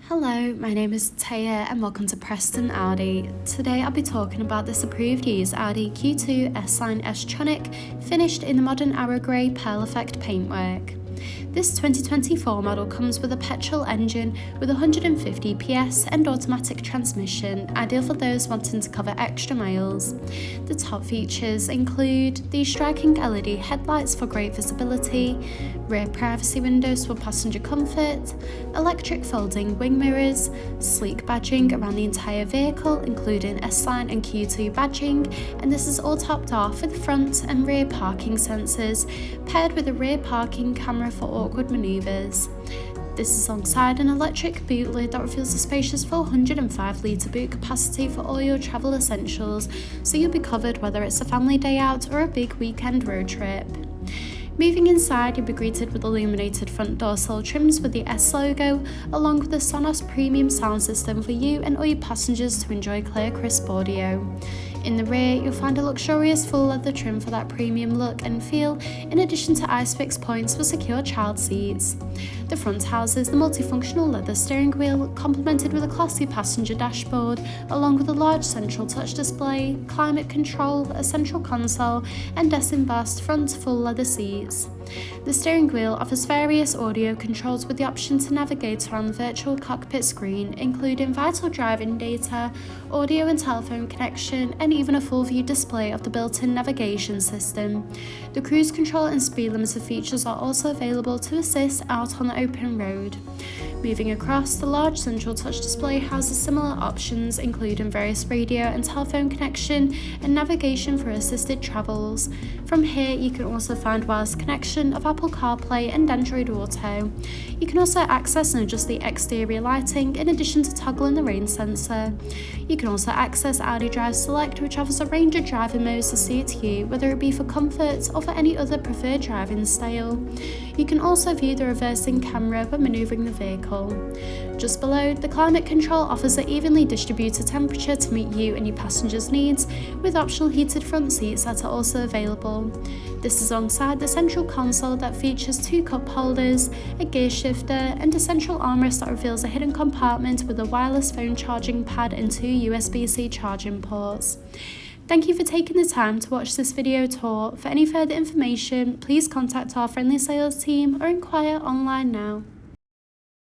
Hello, my name is Taya and welcome to Preston Audi. Today I'll be talking about this approved used Audi Q2 S line S tronic finished in the modern arrow grey pearl effect paintwork. This 2024 model comes with a petrol engine with 150 PS and automatic transmission, ideal for those wanting to cover extra miles. The top features include the striking LED headlights for great visibility, rear privacy windows for passenger comfort, electric folding wing mirrors, sleek badging around the entire vehicle including S-Line and Q2 badging, and this is all topped off with front and rear parking sensors, paired with a rear parking camera for awkward manoeuvres. This is alongside an electric boot lid that reveals a spacious 405 litre boot capacity for all your travel essentials, so you'll be covered whether it's a family day out or a big weekend road trip. Moving inside, you'll be greeted with illuminated front door sill trims with the S logo, along with the SONOS premium sound system for you and all your passengers to enjoy clear, crisp audio. In the rear, you'll find a luxurious full leather trim for that premium look and feel, in addition to ice-fix points for secure child seats. The front houses the multifunctional leather steering wheel, complemented with a classy passenger dashboard, along with a large central touch display, climate control, a central console, and embossed front full leather seats. The steering wheel offers various audio controls with the option to navigate around the virtual cockpit screen, including vital driving data, audio and telephone connection, and even a full view display of the built-in navigation system. The cruise control and speed limiter features are also available to assist out on the open road. Moving across, the large central touch display houses similar options, including various radio and telephone connection and navigation for assisted travels. From here, you can also find wireless connection of Apple CarPlay and Android Auto. You can also access and adjust the exterior lighting in addition to toggling the rain sensor. You can also access Audi Drive Select, which offers a range of driving modes to suit you, whether it be for comfort or for any other preferred driving style. You can also view the reversing camera when manoeuvring the vehicle. Just below, the climate control offers an evenly distributed temperature to meet you and your passengers' needs, with optional heated front seats that are also available. This is alongside the central console that features 2 cup holders, a gear shifter, and a central armrest that reveals a hidden compartment with a wireless phone charging pad and 2 USB-C charging ports. Thank you for taking the time to watch this video tour. For any further information, please contact our friendly sales team or inquire online now.